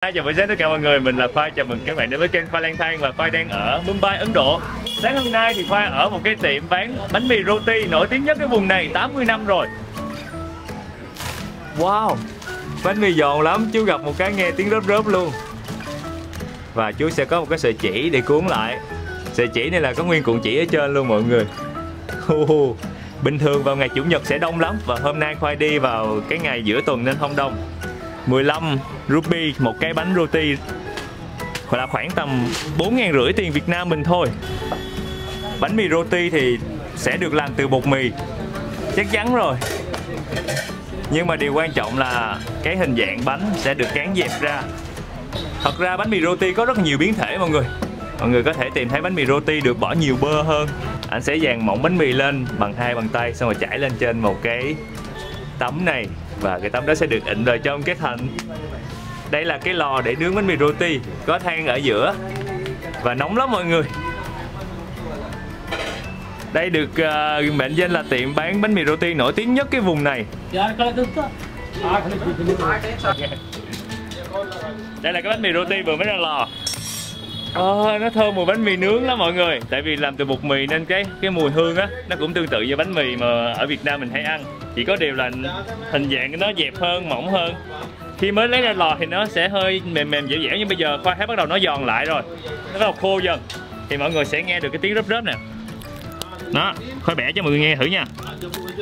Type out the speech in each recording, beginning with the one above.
Chào buổi sáng tất cả mọi người, mình là Khoai, chào mừng các bạn đến với kênh Khoai Lang Thang và Khoai đang ở Mumbai, Ấn Độ. Sáng hôm nay thì Khoai ở một cái tiệm bán bánh mì roti nổi tiếng nhất cái vùng này 80 năm rồi. Wow, bánh mì giòn lắm, chú gặp một cái nghe tiếng rớp rớp luôn. Và chú sẽ có một cái sợi chỉ để cuốn lại. Sợi chỉ này là có nguyên cuộn chỉ ở trên luôn mọi người. Bình thường vào ngày Chủ nhật sẽ đông lắm, và hôm nay Khoai đi vào cái ngày giữa tuần nên không đông. 15 rupee một cái bánh roti, hoặc là khoảng tầm 4.500 tiền Việt Nam mình thôi. Bánh mì roti thì sẽ được làm từ bột mì, chắc chắn rồi. Nhưng mà điều quan trọng là cái hình dạng bánh sẽ được cán dẹp ra. Thật ra bánh mì roti có rất nhiều biến thể mọi người. Mọi người có thể tìm thấy bánh mì roti được bỏ nhiều bơ hơn. Anh sẽ dàn mỏng bánh mì lên bằng hai bàn tay, xong rồi trải lên trên một cái tấm này. Và cái tấm đó sẽ được ịn vào trong cái thành. Đây là cái lò để nướng bánh mì roti, có than ở giữa và nóng lắm mọi người. Đây được mệnh danh là tiệm bán bánh mì roti nổi tiếng nhất cái vùng này. Đây là cái bánh mì roti vừa mới ra lò. Nó thơm mùi bánh mì nướng lắm mọi người. Tại vì làm từ bột mì nên cái mùi hương á nó cũng tương tự như bánh mì mà ở Việt Nam mình hay ăn. Chỉ có điều là hình dạng nó dẹp hơn, mỏng hơn. Khi mới lấy ra lò thì nó sẽ hơi mềm mềm dẻo dẻo, nhưng bây giờ Khoai thấy bắt đầu nó giòn lại rồi, nó bắt đầu khô dần thì mọi người sẽ nghe được cái tiếng rớp rớp nè. Đó, Khoai bẻ cho mọi người nghe thử nha.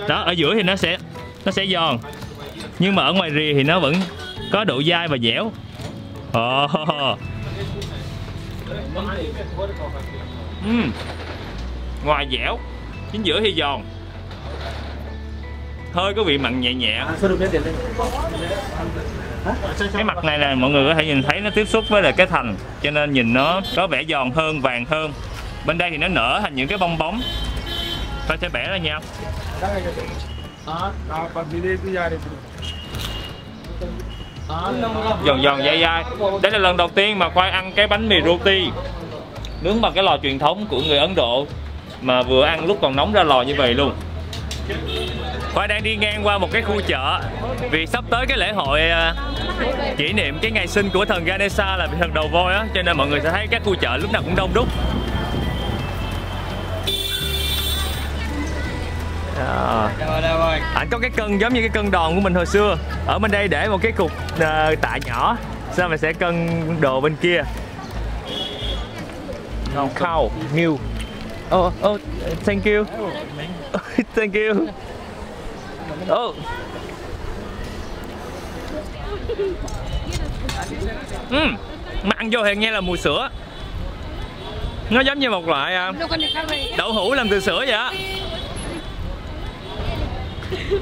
Đó, ở giữa thì nó sẽ giòn, nhưng mà ở ngoài rìa thì nó vẫn có độ dai và dẻo. Ngoài dẻo, chính giữa thì giòn, hơi có vị mặn nhẹ nhẹ. Cái mặt này là mọi người có thể nhìn thấy nó tiếp xúc với lại cái thành, cho nên nhìn nó có vẻ giòn hơn, vàng hơn. Bên đây thì nó nở thành những cái bong bóng. Khoai sẽ bẻ ra nha. Giòn giòn dai dai. Đây là lần đầu tiên mà Khoai ăn cái bánh mì roti nướng bằng cái lò truyền thống của người Ấn Độ, mà vừa ăn lúc còn nóng ra lò như vậy luôn. Khoai đang đi ngang qua một cái khu chợ vì sắp tới cái lễ hội kỷ niệm cái ngày sinh của thần Ganesha là thần đầu voi á, cho nên mọi người sẽ thấy các khu chợ lúc nào cũng đông đúc. Anh có cái cân giống như cái cân đòn của mình hồi xưa. Ở bên đây để một cái cục tạ nhỏ, sau mình sẽ cân đồ bên kia. Cow, milk. Oh, thank you. Thank you. Mà ăn vô thì nghe là mùi sữa. Nó giống như một loại đậu hũ làm từ sữa vậy á.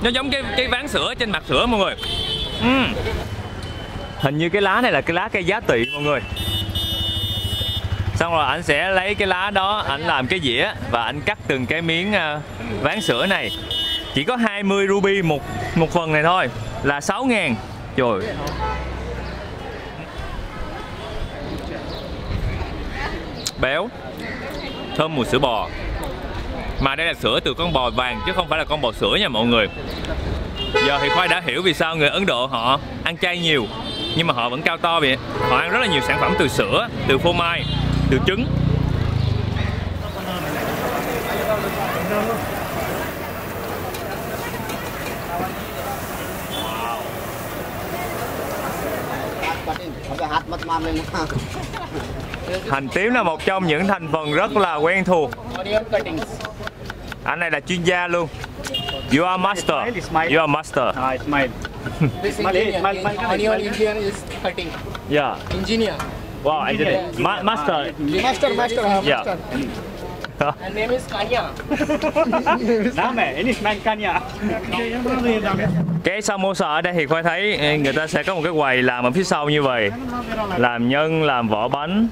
Nó giống cái ván sữa trên mặt sữa mọi người. Hình như cái lá này là cái lá cây giá tỵ mọi người. Xong rồi anh sẽ lấy cái lá đó, anh làm cái dĩa và anh cắt từng cái miếng ván sữa này. Chỉ có 20 rupee một phần này thôi, là 6.000. Trời. Béo, thơm mùi sữa bò. Mà đây là sữa từ con bò vàng chứ không phải là con bò sữa nha mọi người. Giờ thì Khoai đã hiểu vì sao người Ấn Độ họ ăn chay nhiều, nhưng mà họ vẫn cao to vậy. Họ ăn rất là nhiều sản phẩm từ sữa, từ phô mai, từ trứng. Hành tím là một trong những thành phần rất là quen thuộc. Anh này là chuyên gia luôn. You are master. You are master. Indian is cutting. Yeah. Engineer. Wow, engineer. Master. Yeah. And name is Kanya. Name है Enishman Kanya. Cái samosa ở đây thì Khoai thấy người ta sẽ có một cái quầy làm ở phía sau như vậy, làm nhân, làm vỏ bánh,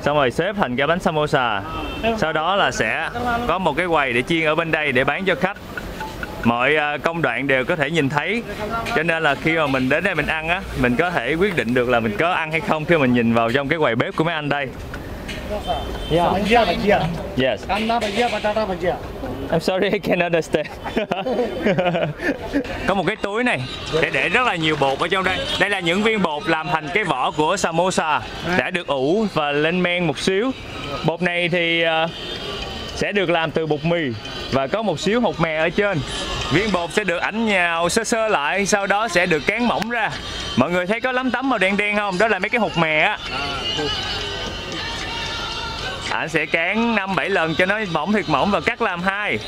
xong rồi xếp thành cái bánh samosa. Sau đó là sẽ có một cái quầy để chiên ở bên đây để bán cho khách. Mọi công đoạn đều có thể nhìn thấy, cho nên là khi mà mình đến đây mình ăn á, mình có thể quyết định được là mình có ăn hay không khi mình nhìn vào trong cái quầy bếp của mấy anh đây. Bhajia. Yes. Kanna bhajia, batata bhajia. I'm sorry, I can't understand. Có một cái túi này để rất là nhiều bột ở trong đây. Đây là những viên bột làm thành cái vỏ của samosa đã được ủ và lên men một xíu. Bột này thì sẽ được làm từ bột mì và có một xíu hột mè ở trên. Viên bột sẽ được ảnh nhào sơ sơ lại, sau đó sẽ được cán mỏng ra. Mọi người thấy có lấm tấm màu đen đen không? Đó là mấy cái hột mè á. Ảnh sẽ cán 5-7 lần cho nó mỏng thiệt mỏng và cắt làm hai.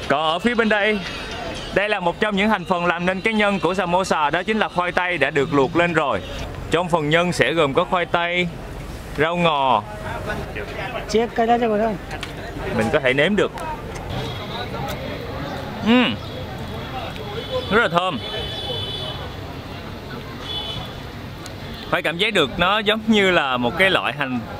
Còn ở phía bên đây, đây là một trong những thành phần làm nên cái nhân của samosa, đó chính là khoai tây đã được luộc lên rồi. Trong phần nhân sẽ gồm có khoai tây, rau ngò. Mình có thể nếm được. Rất là thơm. Phải cảm giác được nó giống như là một cái loại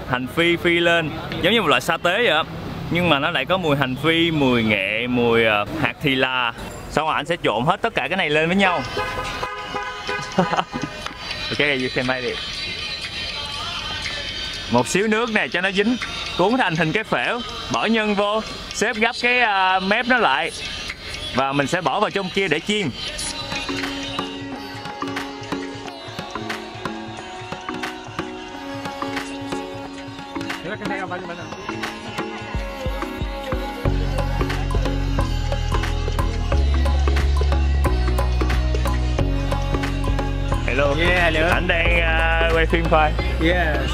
hành phi phi lên, giống như một loại sa tế vậy á. Nhưng mà nó lại có mùi hành phi, mùi nghệ, mùi hạt thì là. Xong rồi anh sẽ trộn hết tất cả cái này lên với nhau. Ok, you can make it. Một xíu nước này cho nó dính, cuốn thành hình cái phễu, bỏ nhân vô, xếp gấp cái mép nó lại và mình sẽ bỏ vào trong kia để chiên. Hello. Yeah, hello. Anh đang quay phim file. Yes.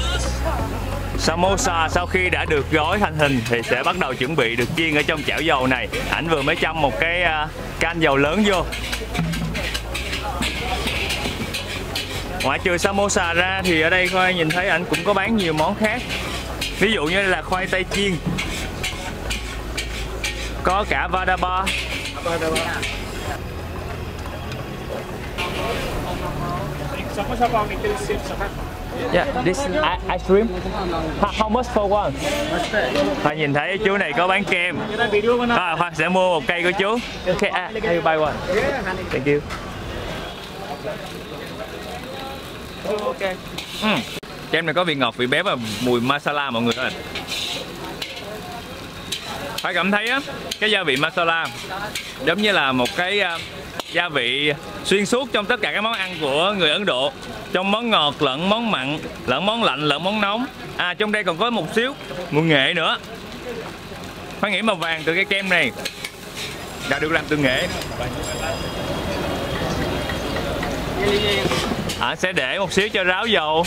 Samosa sau khi đã được gói thành hình thì sẽ bắt đầu chuẩn bị được chiên ở trong chảo dầu này. Ảnh vừa mới châm một cái can dầu lớn vô. Ngoại trừ samosa ra thì ở đây coi nhìn thấy ảnh cũng có bán nhiều món khác. Ví dụ như là khoai tây chiên, có cả vadaba. Yeah, this ice cream. How much for one? Thôi nhìn thấy chú này có bán kem. Khoan sẽ mua một cây của chú. Okay, I buy one. Thank you. Okay. Kem này có vị ngọt, vị béo và mùi masala mọi người ơi. Phải cảm thấy á, cái gia vị masala giống như là một cái gia vị xuyên suốt trong tất cả các món ăn của người Ấn Độ. Trong món ngọt lẫn món mặn, lẫn món lạnh lẫn món nóng. Trong đây còn có một xíu mùi nghệ nữa. Phải nghĩ màu vàng từ cái kem này đã được làm từ nghệ. Sẽ để một xíu cho ráo dầu.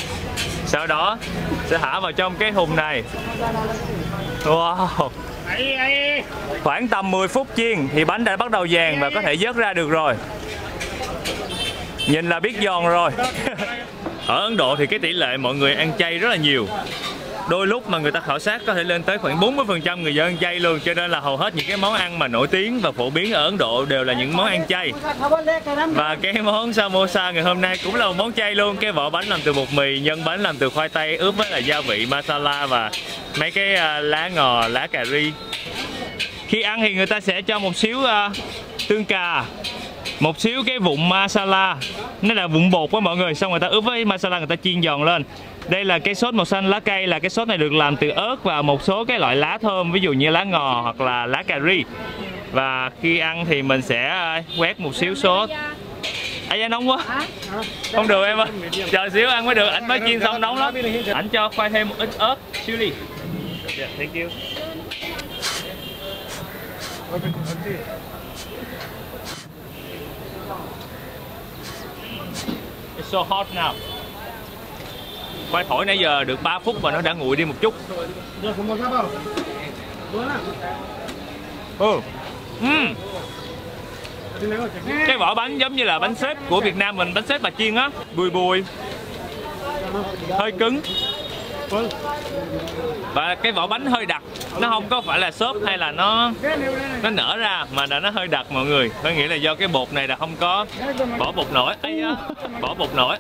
Sau đó sẽ thả vào trong cái thùng này. Wow. Khoảng tầm 10 phút chiên thì bánh đã bắt đầu vàng và có thể vớt ra được rồi. Nhìn là biết giòn rồi. Ở Ấn Độ thì cái tỷ lệ mọi người ăn chay rất là nhiều. Đôi lúc mà người ta khảo sát có thể lên tới khoảng 40% người dân ăn chay luôn. Cho nên là hầu hết những cái món ăn mà nổi tiếng và phổ biến ở Ấn Độ đều là những món ăn chay. Và cái món samosa ngày hôm nay cũng là một món chay luôn. Cái vỏ bánh làm từ bột mì, nhân bánh làm từ khoai tây ướp với là gia vị masala và mấy cái lá ngò, lá cà ri. Khi ăn thì người ta sẽ cho một xíu tương cà, một xíu cái vụn masala, nó là vụn bột của mọi người, xong người ta ướp với masala, người ta chiên giòn lên. Đây là cái sốt màu xanh lá cây, là cái sốt này được làm từ ớt và một số cái loại lá thơm, ví dụ như lá ngò hoặc là lá cà ri. Và khi ăn thì mình sẽ quét một xíu sốt. Da nóng quá. Không được em ơi, chờ xíu ăn mới được, anh mới chiên xong nóng lắm. Anh cho khoai thêm một ít ớt chili. Yeah, thank you. It's so hot now. Khoai thổi nãy giờ được 3 phút và nó đã nguội đi một chút. Cái vỏ bánh giống như là bánh xếp của Việt Nam mình, bánh xếp bà chiên á, bùi bùi, hơi cứng. Và cái vỏ bánh hơi đặc, nó không có phải là xốp hay là nó nở ra mà là nó hơi đặc mọi người. Tôi nghĩ là do cái bột này là không có vỏ bột nổi. Vỏ bột nổi.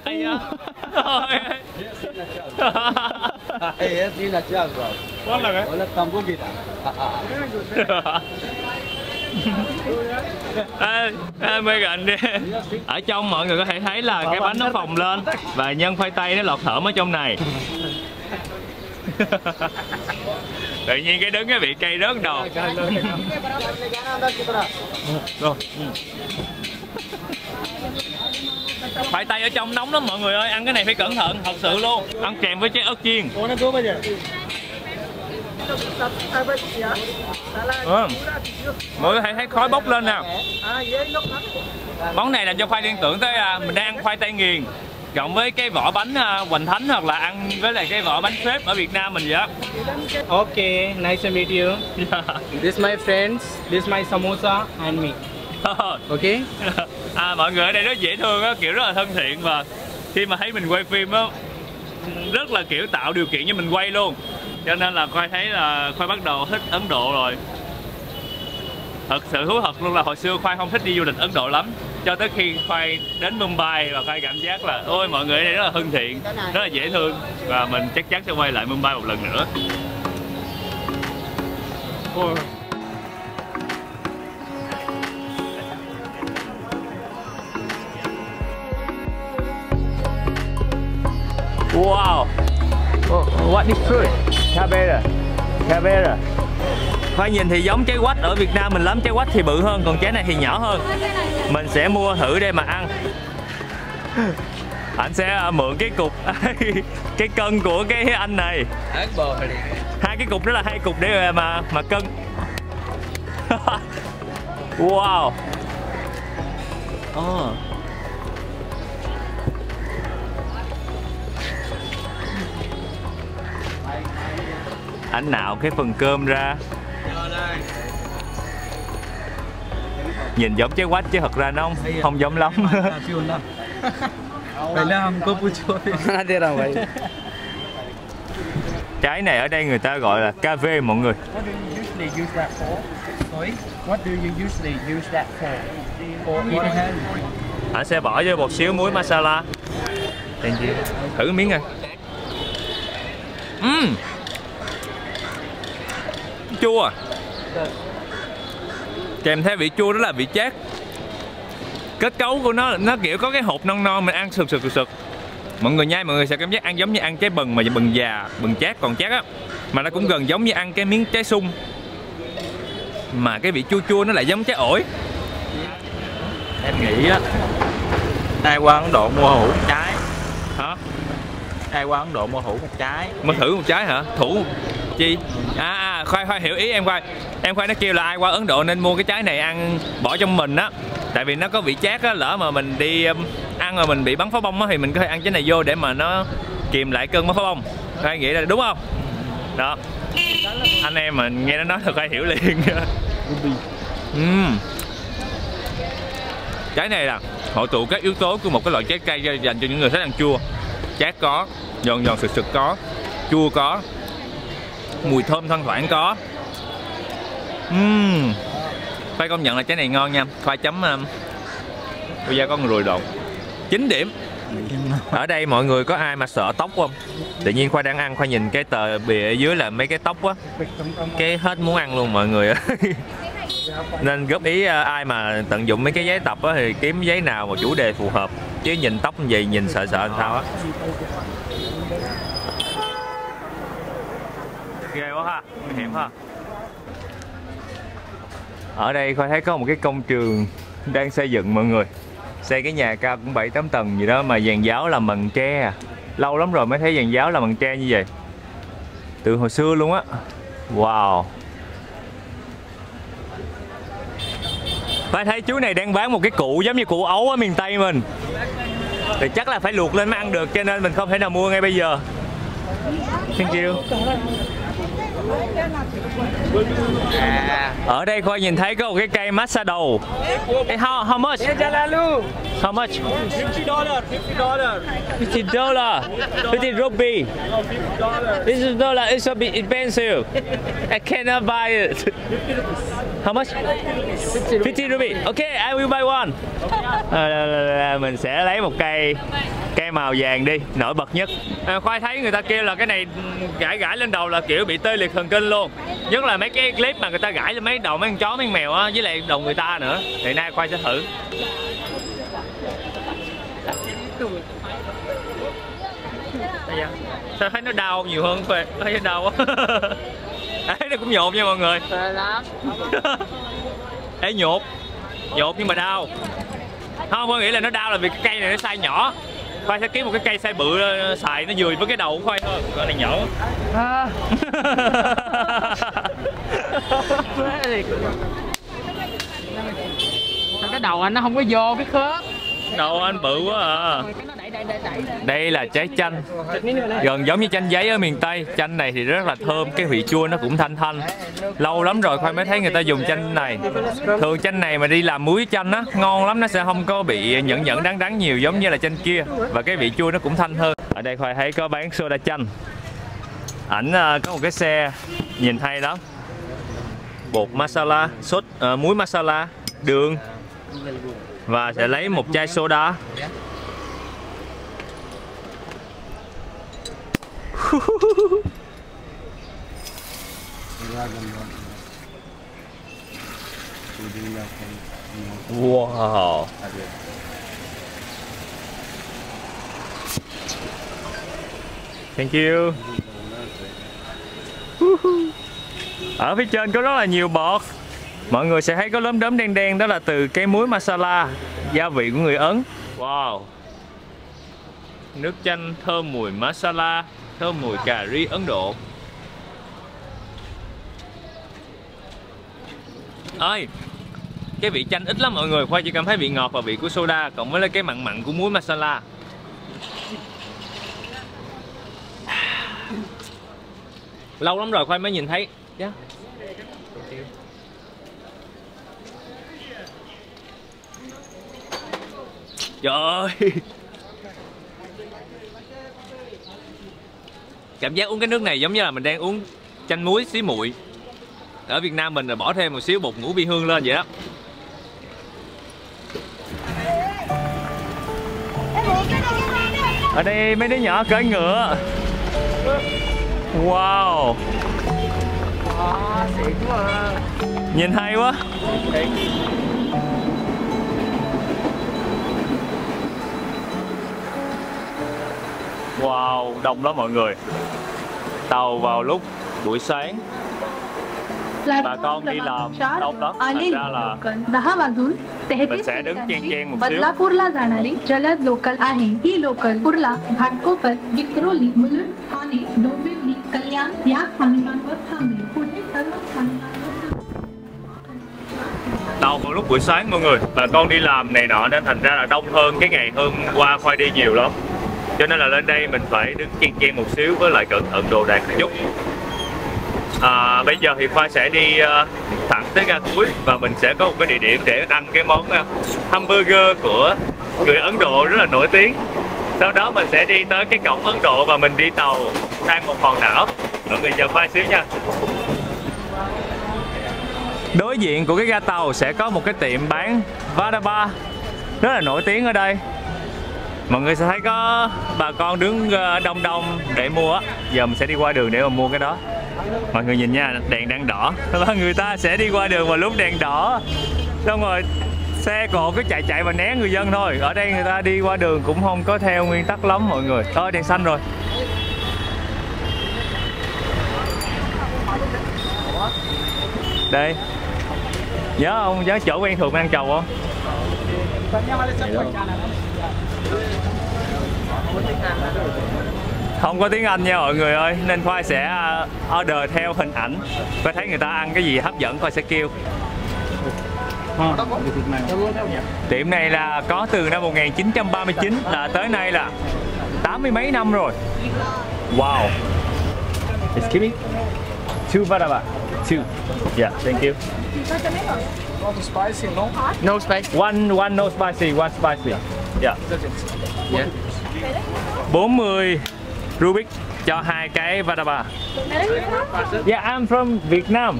Megan đi. Ở trong mọi người có thể thấy là cái bánh nó phồng lên và nhân khoai tây nó lọt thởm ở trong này. Tự nhiên cái đứng cái bị cây rớt đầu. Rồi. Khoai tây ở trong nóng lắm mọi người ơi, ăn cái này phải cẩn thận, thật sự luôn. Ăn kèm với trái ớt chiên. Mọi người thấy khói bốc lên nè. Món này làm cho Khoai liên tưởng tới mình đang ăn khoai tây nghiền cộng với cái vỏ bánh Hoành Thánh, hoặc là ăn với lại cái vỏ bánh phếp ở Việt Nam mình vậy đó. Okay, nice to meet you. This my friends, this my samosa and me. Okay. Mọi người ở đây rất dễ thương á, kiểu rất là thân thiện, và khi mà thấy mình quay phim á rất là kiểu tạo điều kiện cho mình quay luôn, cho nên là Khoai thấy là Khoai bắt đầu thích Ấn Độ rồi. Thật sự thú thật luôn là hồi xưa Khoai không thích đi du lịch Ấn Độ lắm, cho tới khi Khoai đến Mumbai và Khoai cảm giác là ôi mọi người ở đây rất là thân thiện, rất là dễ thương, và mình chắc chắn sẽ quay lại Mumbai một lần nữa. Wow, what is fruit? Caveira. Khoai nhìn thì giống trái quách ở Việt Nam mình lắm, trái quách thì bự hơn, còn trái này thì nhỏ hơn. Mình sẽ mua thử để mà ăn. Anh sẽ mượn cái cục cái cân của cái anh này. Hai cái cục đó là hai cục để mà cân. Wow. Anh nào cái phần cơm ra. Nhìn giống trái quách chứ thật ra nó không giống lắm. Trái này ở đây người ta gọi là cave mọi người. Anh sẽ bỏ vô một xíu muối masala. Thử miếng coi. Chua. Kèm theo vị chua đó là vị chát. Kết cấu của nó kiểu có cái hột non non, mình ăn sực. Mọi người nhai mọi người sẽ cảm giác ăn giống như ăn trái bần, mà bần già, bần chát còn chát á. Mà nó cũng gần giống như ăn cái miếng trái sung. Mà cái vị chua nó lại giống trái ổi. Em nghĩ á, ai qua Ấn Độ mua hũ một trái. Hả? Ai qua Ấn Độ mua hũ một trái. Mua thử một trái hả? Thủ chi? Khoai hiểu ý em Khoai. Em Khoai nó kêu là ai qua Ấn Độ nên mua cái trái này ăn bỏ trong mình á. Tại vì nó có vị chát á, lỡ mà mình đi ăn mà mình bị bắn pháo bông á thì mình có thể ăn trái này vô để mà nó kìm lại cơn bắn pháo bông. Khoai nghĩ là đúng không? Đó. Anh em mà nghe nó nói là Khoai hiểu liền. Trái này là hội tụ các yếu tố của một cái loại trái cây dành cho những người thích ăn chua. Chát có, giòn sực có, chua có, mùi thơm thoang thoảng có. Phải công nhận là trái này ngon nha. Khoai chấm bây giờ có người rùi đột 9 điểm. Ở đây mọi người có ai mà sợ tóc không? Tự nhiên Khoai đang ăn, Khoai nhìn cái tờ bìa ở dưới là mấy cái tóc á, cái hết muốn ăn luôn mọi người. Nên góp ý ai mà tận dụng mấy cái giấy tập á thì kiếm giấy nào mà chủ đề phù hợp, chứ nhìn tóc như vậy nhìn sợ làm sao á. Ghê quá ha, nguy hiểm ha. Ở đây Khoai thấy có một cái công trường đang xây dựng mọi người. Xây cái nhà cao cũng 7-8 tầng gì đó mà giàn giáo làm bằng tre. Lâu lắm rồi mới thấy giàn giáo làm bằng tre như vậy. Từ hồi xưa luôn á. Wow. Khoai thấy chú này đang bán một cái cụ giống như cụ ấu ở miền Tây mình. Thì chắc là phải luộc lên mới ăn được, cho nên mình không thể nào mua ngay bây giờ. Thank you. Ở đây Khoai nhìn thấy có một cái cây massage đầu. Hey, how much? How much? $50. $50. 50 rupee. This is dollar. It's a bit expensive. I cannot buy it. How much? 50 rupee. Okay, I will buy one. Mình sẽ lấy một cây màu vàng đi, nổi bật nhất. Khoai thấy người ta kêu là cái này gãi lên đầu là kiểu bị tê liệt thần kinh luôn. Nhất là mấy cái clip mà người ta gãi lên mấy đầu mấy con chó mấy con mèo á, với lại đầu người ta nữa. Thì nay Khoai sẽ thử. Sao thấy nó đau nhiều hơn Khoai? Thấy nó đau quá. Ế nó cũng nhột nha mọi người. Ế nhột nhưng mà đau. Không, Khoai nghĩ là nó đau là vì cái cây này nó size nhỏ. Khoai sẽ kiếm một cái cây size bự xài nó vừa với cái đầu của Khoai hơn. Cái này nhỏ. Cái đầu anh nó không có vô cái khớp. Đầu anh bự quá à. Đây là trái chanh, gần giống như chanh giấy ở miền Tây. Chanh này thì rất là thơm, cái vị chua nó cũng thanh thanh. Lâu lắm rồi Khoai mới thấy người ta dùng chanh này. Thường chanh này mà đi làm muối chanh á, ngon lắm, nó sẽ không có bị nhẫn đắng nhiều giống như là chanh kia. Và cái vị chua nó cũng thanh hơn. Ở đây Khoai thấy có bán soda chanh. Ảnh có một cái xe nhìn hay lắm. Bột masala, sốt muối masala, đường. Và sẽ lấy một chai soda. Wow. Thank you. Ở phía trên có rất là nhiều bọt. Mọi người sẽ thấy có lốm đốm đen đen, đó là từ cái muối masala, gia vị của người Ấn. Wow. Nước chanh thơm mùi masala, thơm mùi cà ri Ấn Độ. Ơi, cái vị chanh ít lắm mọi người, Khoai chỉ cảm thấy vị ngọt và vị của soda cộng với cái mặn mặn của muối masala. Lâu lắm rồi Khoai mới nhìn thấy. Yeah. Trời ơi, cảm giác uống cái nước này giống như là mình đang uống chanh muối xí muội. Ở Việt Nam mình là bỏ thêm một xíu bột ngũ vị hương lên vậy đó. Ở đây mấy đứa nhỏ cưỡi ngựa. Wow. Nhìn hay quá. Wow, đông lắm mọi người. Tàu vào lúc buổi sáng. Bà con đi làm đông lắm, thành ra là mình sẽ đứng chen một xíu. बदलापूरला जाणारी जलद लोकल आहे. ही लोकल कुर्ला, घाटकोपर, विक्रोली, मुलुंड, ठाणे, डोंबिवली, कल्याण या स्थानकांवर थांबली. पुढे सर्व स्थानकांवर Tàu vào lúc buổi sáng mọi người. Bà con đi làm này nọ nên thành ra là đông hơn cái ngày hôm qua Khoai đi nhiều lắm. Cho nên là lên đây mình phải đứng chen một xíu với lại cẩn thận đồ đạc một chút. Bây giờ thì Khoai sẽ đi thẳng tới ga cuối và mình sẽ có một cái địa điểm để ăn cái món hamburger của người Ấn Độ rất là nổi tiếng. Sau đó mình sẽ đi tới cái cổng Ấn Độ và mình đi tàu sang một hòn đảo. Mọi người chờ Khoai xíu nha. Đối diện của cái ga tàu sẽ có một cái tiệm bán Vada rất là nổi tiếng ở đây. Mọi người sẽ thấy có bà con đứng đông đông để mua á. Giờ mình sẽ đi qua đường để mà mua cái đó. Mọi người nhìn nha, đèn đang đỏ. Và người ta sẽ đi qua đường vào lúc đèn đỏ. Xong rồi xe cộ cứ chạy và né người dân thôi. Ở đây người ta đi qua đường cũng không có theo nguyên tắc lắm mọi người. Đèn xanh rồi. Đây. Nhớ không? Nhớ chỗ quen thuộc ăn trầu không? Không có tiếng Anh nha mọi người ơi, nên Khoai sẽ order theo hình ảnh. Khoai thấy người ta ăn cái gì hấp dẫn Khoai sẽ kêu. Tiệm này là có từ năm 1939, là tới nay là 80 mấy năm rồi. Wow. Excuse me. Two vada. Two. Yeah, thank you. Spicy, no? No spice. One no spicy, one spicy. Yeah. Yeah. 40 Rubik cho 2 cái Vada. Yeah, I'm from Vietnam.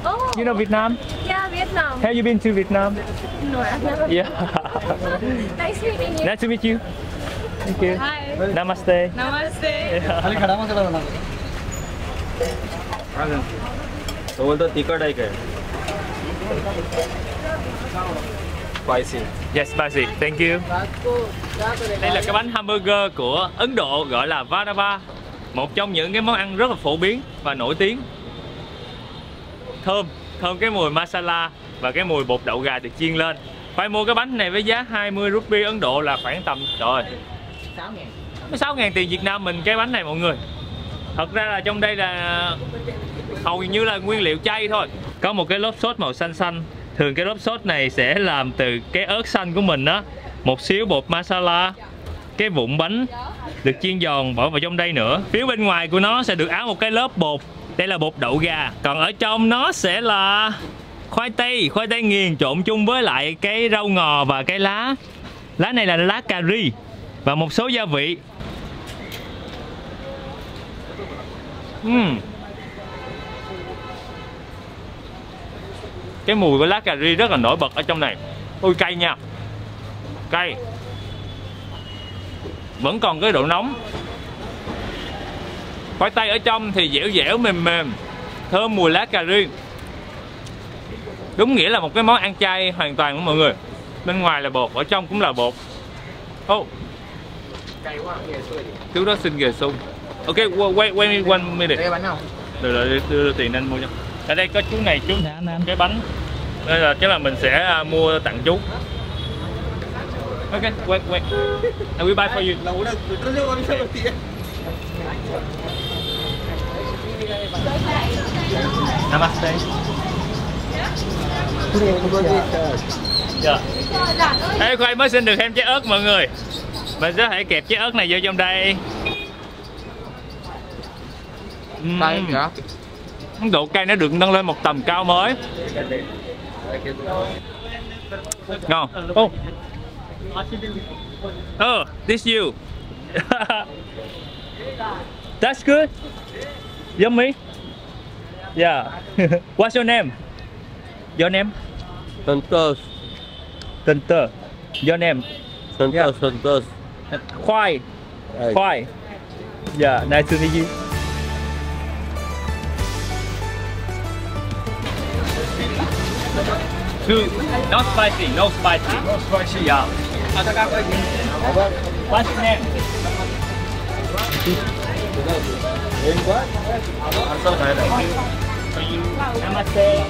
Oh. You know Vietnam? Yeah, Vietnam. Have you been to Vietnam? No, I've never. Yeah. Nice meeting you. Nice to meet you. Thank you. Hi. Namaste. Namaste. तो बोलतो तिखट आहे काय Spicy. Yes, spicy. Thank you. Đây là cái bánh hamburger của Ấn Độ gọi là Vada, một trong những cái món ăn rất là phổ biến và nổi tiếng. thơm cái mùi masala và cái mùi bột đậu gà được chiên lên. Phải mua cái bánh này với giá 20 rupee Ấn Độ là khoảng tầm rồi 6.000 tiền Việt Nam mình cái bánh này mọi người. Thật ra là trong đây là hầu như là nguyên liệu chay thôi. Có một cái lốp sốt màu xanh xanh. Thường cái lốp sốt này sẽ làm từ cái ớt xanh của mình đó, một xíu bột masala, cái vụn bánh được chiên giòn bỏ vào trong đây nữa. Phía bên ngoài của nó sẽ được áo một cái lớp bột. Đây là bột đậu gà. Còn ở trong nó sẽ là khoai tây nghiền trộn chung với lại cái rau ngò và cái lá. Lá này là lá cà ri và một số gia vị. Cái mùi của lá cà ri rất là nổi bật ở trong này. Ôi cay nha. Cay. Vẫn còn cái độ nóng. Khoai tây ở trong thì dẻo dẻo mềm mềm, thơm mùi lá cà ri. Đúng nghĩa là một cái món ăn chay hoàn toàn của mọi người. Bên ngoài là bột, ở trong cũng là bột. Chú đó xin ghề sung. Ok, wait one minute. Đây bánh nào? Đưa tiền anh mua cho. Ở đây có chú này, chú cái bánh. Đây là chắc là mình sẽ mua tặng chú. Ok, wait. I will buy for you. Namaste. Dạ. Ê, Khoai mới xin được thêm trái ớt mọi người. Mình sẽ có thể kẹp trái ớt này vô trong đây. Cay hả? Độ cay nó được nâng lên một tầm cao mới. Ngon. Oh, this you. That's good. Yummy. Yeah. What's your name? Your name? Santos. Tenter. Your name? Santos. Khoai. Hey. Khoai. Yeah, nice to meet you. Not spicy, no spicy. No spicy, yeah. What's your name? Namaste.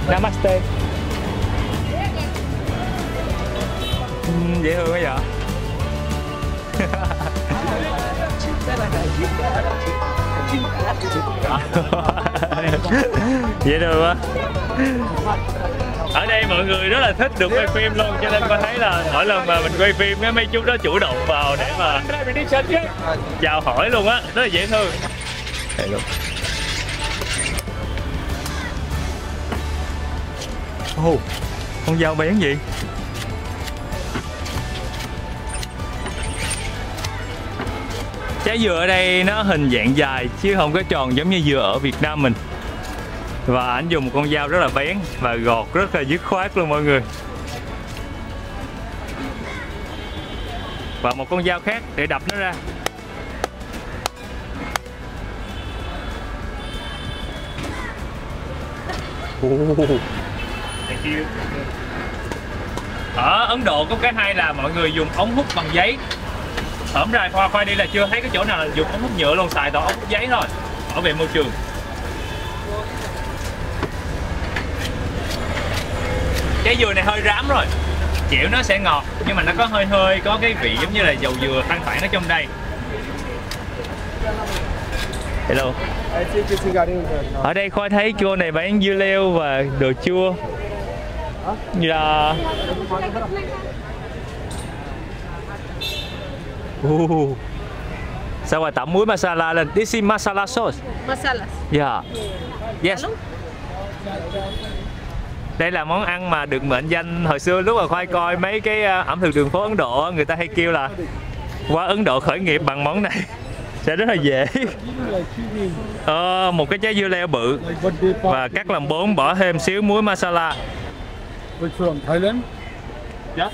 Namaste. Dễ thương quá vậy. Dễ thương quá. Ở đây mọi người rất là thích được quay phim luôn, cho nên con thấy là mỗi lần mà mình quay phim mấy chú đó chủ động vào để mà chào hỏi luôn á, rất là dễ thương. Con dao bén gì? Trái dừa ở đây nó hình dạng dài chứ không có tròn giống như dừa ở Việt Nam mình. Và anh dùng một con dao rất là bén và gọt rất là dứt khoát luôn mọi người. Và một con dao khác để đập nó ra. Ở Ấn Độ có cái hay là mọi người dùng ống hút bằng giấy. Hổm ra Khoai đi là chưa thấy cái chỗ nào là dùng ống hút nhựa luôn, xài toàn ống hút giấy thôi, bảo vệ môi trường. Trái dừa này hơi rám rồi, chịu nó sẽ ngọt nhưng mà nó có hơi có cái vị giống như là dầu dừa thanh phản ở trong đây. Hello. Ở đây Khoai thấy cô này bán dưa leo và đồ chua. Dạ. Sao mà tẩm muối masala lên? This is masala sauce. Masalas. Yeah. Yes. Đây là món ăn mà được mệnh danh hồi xưa lúc mà Khoai coi mấy cái ẩm thực đường phố Ấn Độ, người ta hay kêu là qua Ấn Độ khởi nghiệp bằng món này sẽ rất là dễ. Một cái trái dưa leo bự và cắt làm 4, bỏ thêm xíu muối masala. Which from Thailand? Yeah.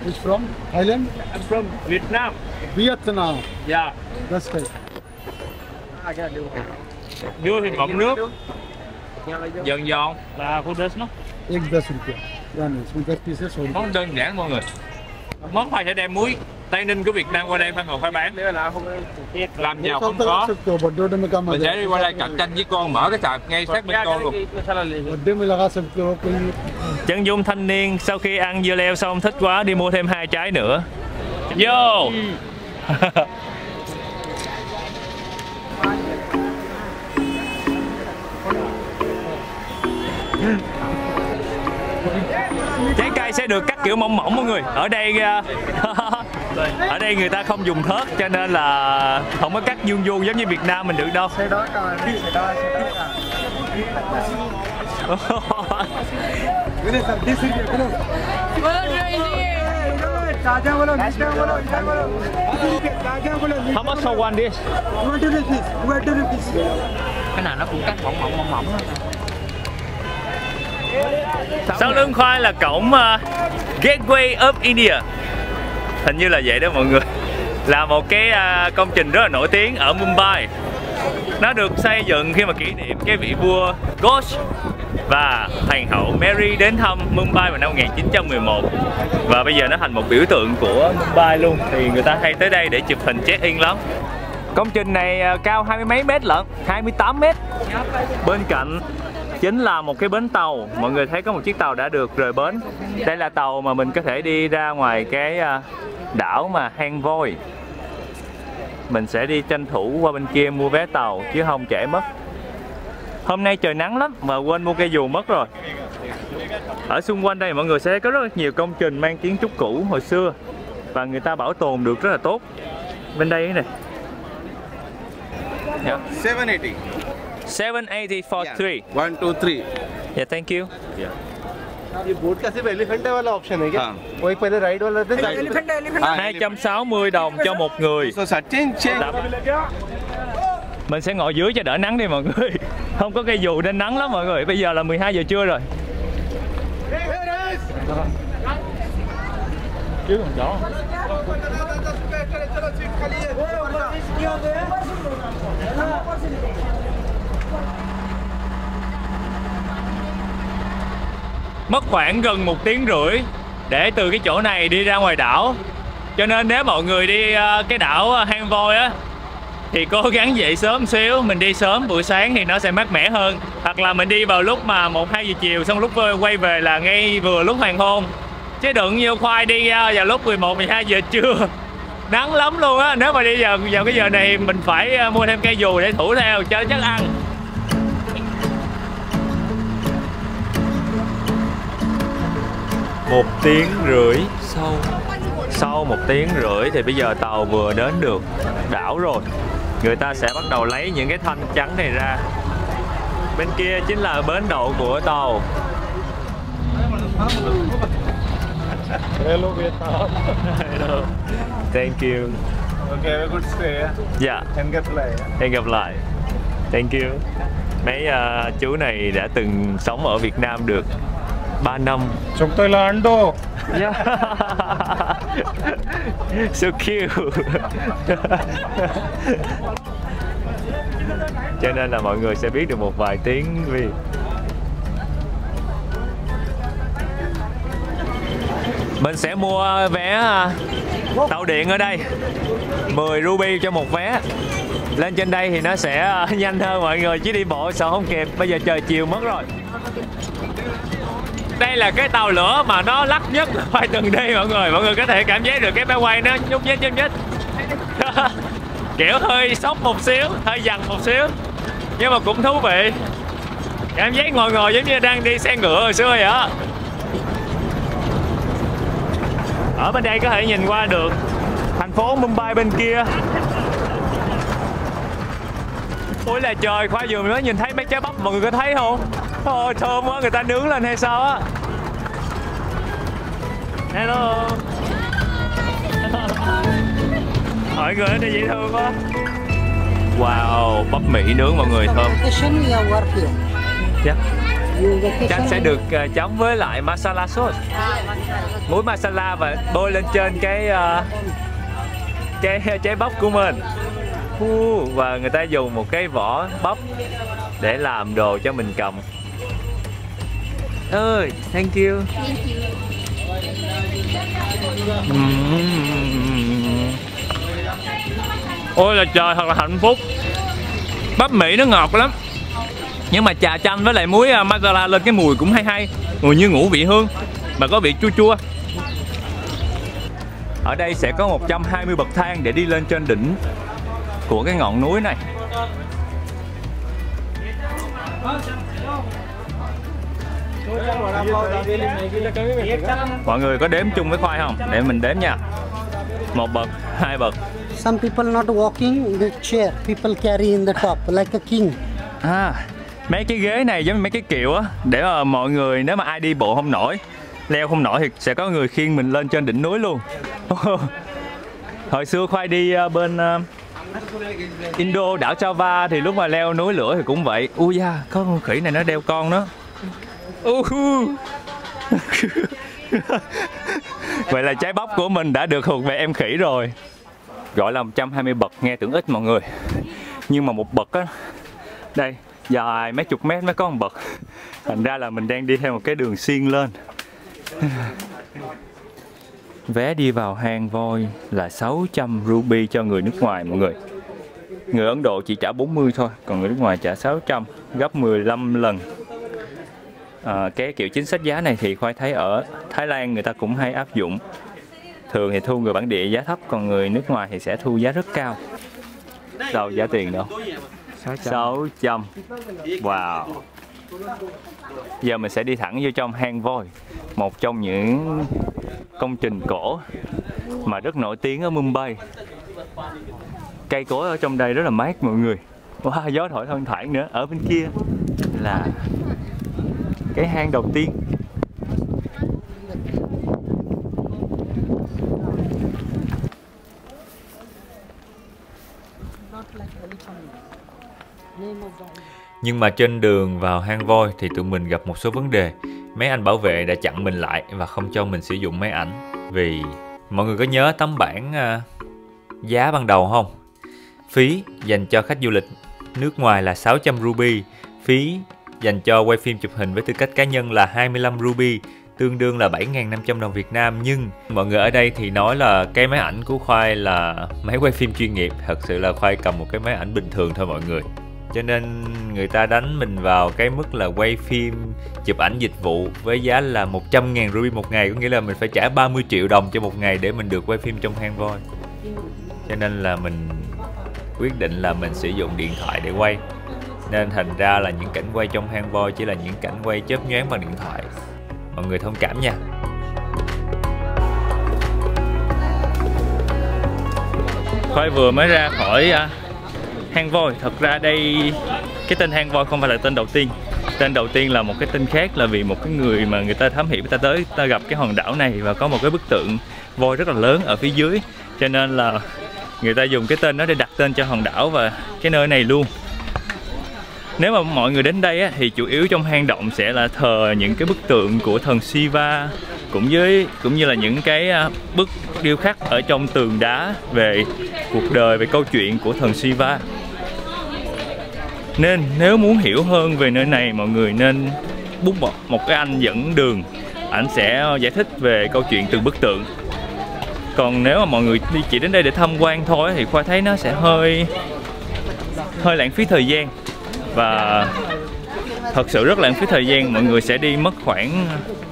Which from Thailand? I'm from Vietnam. Vietnam. Yeah. That's right. Dưa thì ngọt nước, giòn giòn là của this nó. 10 rupiah. Yeah, no, that pieces only. Món đơn giản mọi người. Món khoai tây đem muối Tây Ninh của Việt Nam qua đây Phan Ngọc phải bán. Làm giàu không có. Birthday में काम आ Mình sẽ đi qua đây cạnh tranh với con, mở cái sạp ngay sát bên con luôn. Birthday में लगा सकते हो कोई Chân dung thanh niên sau khi ăn dưa leo xong thích quá đi mua thêm 2 trái nữa. Vô. Trái cây sẽ được cắt kiểu mỏng mỏng mọi người. Ở đây ở đây người ta không dùng thớt cho nên là không có cắt vuông vuông giống như Việt Nam mình được đâu. How much for one dish? Cái nào nó cũng cắt mỏng mỏng thôi. Sau lưng khoai là cổng Gateway of India. Hình như là vậy đó mọi người. Là một cái công trình rất là nổi tiếng ở Mumbai. Nó được xây dựng khi mà kỷ niệm cái vị vua Ghosh và hoàng hậu Mary đến thăm Mumbai vào năm 1911. Và bây giờ nó thành một biểu tượng của Mumbai luôn. Thì người ta hay tới đây để chụp hình check-in lắm. Công trình này cao 20 mấy mét lận, 28 mét. Bên cạnh chính là một cái bến tàu. Mọi người thấy có một chiếc tàu đã được rời bến. Đây là tàu mà mình có thể đi ra ngoài cái đảo mà hang voi. Mình sẽ đi tranh thủ qua bên kia mua vé tàu chứ không trễ mất. Hôm nay trời nắng lắm mà quên mua cây dù mất rồi. Ở xung quanh đây mọi người sẽ có rất nhiều công trình mang kiến trúc cũ hồi xưa và người ta bảo tồn được rất là tốt. Bên đây này. Yeah. 780. 780 for 3. 1, 2, 3. Yeah, thank you. Yeah. ये बोट का सिर्फ एलिफेंट वाला ऑप्शन है क्या? वो एक पहले राइड वाला था। एलिफेंट 260 đồng cho một người. So change. Mình sẽ ngồi dưới cho đỡ nắng đi mọi người. Không có cây dù nên nắng lắm mọi người. Bây giờ là 12 giờ trưa rồi. Chứ còn chó. Mất khoảng gần 1 tiếng rưỡi để từ cái chỗ này đi ra ngoài đảo. Cho nên nếu mọi người đi cái đảo hang voi á thì cố gắng dậy sớm xíu. Mình đi sớm buổi sáng thì nó sẽ mát mẻ hơn. Hoặc là mình đi vào lúc mà 1-2 giờ chiều, xong lúc quay về là ngay vừa lúc hoàng hôn. Chứ đừng như khoai đi vào lúc 11-12 giờ trưa. Nắng lắm luôn á. Nếu mà đi vào cái giờ này mình phải mua thêm cây dù để thủ theo cho chắc ăn. Một tiếng rưỡi sau 1 tiếng rưỡi thì bây giờ tàu vừa đến được đảo rồi. Người ta sẽ bắt đầu lấy những cái thanh trắng này ra. Bên kia chính là bến đậu của tàu. Hello Vietnam. Hello. Thank you. Okay, have a good stay. Dạ. Hẹn gặp lại. Hẹn gặp lại. Thank you. Mấy chú này đã từng sống ở Việt Nam được 3 năm. Chúng tôi là Ấn Độ. Yeah. So cute. Cho nên là mọi người sẽ biết được một vài tiếng Việt. Mình sẽ mua vé tàu điện ở đây 10 ruby cho một vé. Lên trên đây thì nó sẽ nhanh hơn mọi người, chứ đi bộ sợ không kịp. Bây giờ trời chiều mất rồi. Đây là cái tàu lửa mà nó lắc nhất khoai từng đi mọi người. Mọi người có thể cảm giác được cái máy quay nó nhúc nhích kiểu hơi sốc một xíu, hơi dằn một xíu, nhưng mà cũng thú vị. Cảm giác ngồi giống như đang đi xe ngựa hồi xưa vậy á. Ở bên đây có thể nhìn qua được thành phố Mumbai bên kia. Ôi là trời, khoai vừa mới nhìn thấy mấy trái bắp, mọi người có thấy không? Ôi thơm quá, người ta nướng lên hay sao á. Hello. Mọi người ở đây dễ thương quá. Wow, bắp Mỹ nướng mọi người, thơm. Chắc Chắc sẽ được chấm với lại masala sauce, muối masala và bôi lên trên cái trái bắp của mình. Và người ta dùng một cái vỏ bắp để làm đồ cho mình cầm. ơi, thank you. Ôi là trời, thật là hạnh phúc. Bắp Mỹ nó ngọt lắm, nhưng mà trà chanh với lại muối masala lên cái mùi cũng hay hay, mùi như ngũ vị hương mà có vị chua chua. Ở đây sẽ có 120 bậc thang để đi lên trên đỉnh của cái ngọn núi này. Mọi người có đếm chung với Khoai không? Để mình đếm nha. 1 bậc, 2 bậc. Some people not walking the chair, people carry in the top like a king. Mấy cái ghế này giống như mấy cái kiệu á, để mà mọi người nếu mà ai đi bộ không nổi, leo không nổi thì sẽ có người khiêng mình lên trên đỉnh núi luôn. Hồi xưa Khoai đi bên Indo, đảo Java thì lúc mà leo núi lửa thì cũng vậy. Ui da, có con khỉ này nó đeo con nó. Vậy là trái bắp của mình đã được thuộc về em khỉ rồi. Gọi là 120 bậc nghe tưởng ít mọi người, nhưng mà một bậc á, đây dài mấy chục mét mới có một bậc. Thành ra là mình đang đi theo một cái đường xiên lên. Vé đi vào hang voi là 600 ruby cho người nước ngoài mọi người. Người Ấn Độ chỉ trả 40 thôi, còn người nước ngoài trả 600, gấp 15 lần. Cái kiểu chính sách giá này thì Khoai thấy ở Thái Lan người ta cũng hay áp dụng. Thường thì thu người bản địa giá thấp, còn người nước ngoài thì sẽ thu giá rất cao. Đâu giá tiền đâu? 600. Wow. Giờ mình sẽ đi thẳng vô trong hang voi, một trong những công trình cổ mà rất nổi tiếng ở Mumbai. Cây cối ở trong đây rất là mát mọi người. Wow, gió thổi thoang thoảng nữa. Ở bên kia là cái hang đầu tiên. Nhưng mà trên đường vào hang voi thì tụi mình gặp một số vấn đề. Mấy anh bảo vệ đã chặn mình lại và không cho mình sử dụng máy ảnh. Vì mọi người có nhớ tấm bảng giá ban đầu không? Phí dành cho khách du lịch nước ngoài là 600 ruby. Phí dành cho quay phim chụp hình với tư cách cá nhân là 25 ruby, tương đương là 7.500 đồng Việt Nam. Nhưng mọi người ở đây thì nói là cái máy ảnh của Khoai là máy quay phim chuyên nghiệp. Thật sự là Khoai cầm một cái máy ảnh bình thường thôi mọi người. Cho nên người ta đánh mình vào cái mức là quay phim chụp ảnh dịch vụ với giá là 100.000 ruby một ngày. Có nghĩa là mình phải trả 30 triệu đồng cho một ngày để mình được quay phim trong hang voi. Cho nên là mình quyết định là mình sử dụng điện thoại để quay. Nên thành ra là những cảnh quay trong hang voi chỉ là những cảnh quay chớp nhoáng bằng điện thoại. Mọi người thông cảm nha. Khoai vừa mới ra khỏi hang voi. Thật ra đây cái tên hang voi không phải là tên đầu tiên. Tên đầu tiên là một cái tên khác, là vì một cái người mà người ta thám hiểm người ta tới, ta gặp cái hòn đảo này và có một cái bức tượng voi rất là lớn ở phía dưới. Cho nên là người ta dùng cái tên đó để đặt tên cho hòn đảo và cái nơi này luôn. Nếu mà mọi người đến đây á, thì chủ yếu trong hang động sẽ là thờ những cái bức tượng của thần Shiva, cũng như là những cái bức điêu khắc ở trong tường đá về cuộc đời, về câu chuyện của thần Shiva. Nên nếu muốn hiểu hơn về nơi này, mọi người nên book một cái anh dẫn đường, ảnh sẽ giải thích về câu chuyện từng bức tượng. Còn nếu mà mọi người chỉ đến đây để tham quan thôi thì Khoa thấy nó sẽ hơi lãng phí thời gian. Và thật sự rất lãng phí thời gian. Mọi người sẽ đi mất khoảng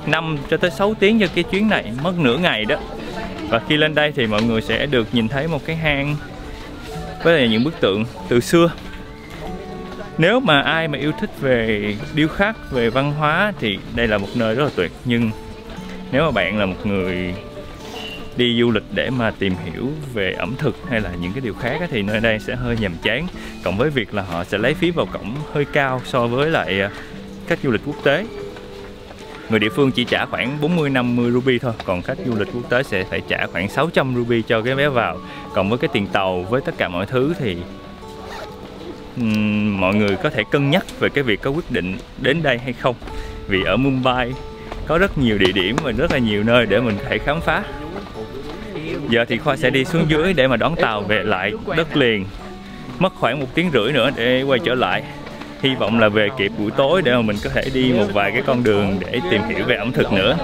5 cho tới 6 tiếng cho cái chuyến này, mất nửa ngày đó. Và khi lên đây thì mọi người sẽ được nhìn thấy một cái hang với những bức tượng từ xưa. Nếu mà ai mà yêu thích về điêu khắc, về văn hóa thì đây là một nơi rất là tuyệt. Nhưng nếu mà bạn là một người đi du lịch để mà tìm hiểu về ẩm thực hay là những cái điều khác thì nơi đây sẽ hơi nhàm chán. Cộng với việc là họ sẽ lấy phí vào cổng hơi cao so với lại khách du lịch quốc tế. Người địa phương chỉ trả khoảng 40-50 ruby thôi, còn khách du lịch quốc tế sẽ phải trả khoảng 600 ruby cho cái vé vào. Còn với cái tiền tàu, với tất cả mọi thứ thì mọi người có thể cân nhắc về cái việc có quyết định đến đây hay không. Vì ở Mumbai có rất nhiều địa điểm và rất là nhiều nơi để mình có thể khám phá. Giờ thì Khoa sẽ đi xuống dưới để mà đón tàu về lại đất liền. Mất khoảng 1 tiếng rưỡi nữa để quay trở lại. Hy vọng là về kịp buổi tối để mà mình có thể đi một vài cái con đường để tìm hiểu về ẩm thực nữa.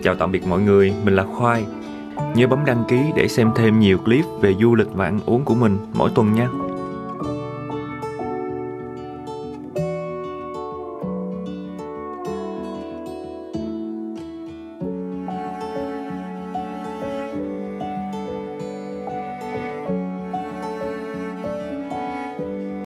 Chào tạm biệt mọi người, mình là Khoai. Nhớ bấm đăng ký để xem thêm nhiều clip về du lịch và ăn uống của mình mỗi tuần nha.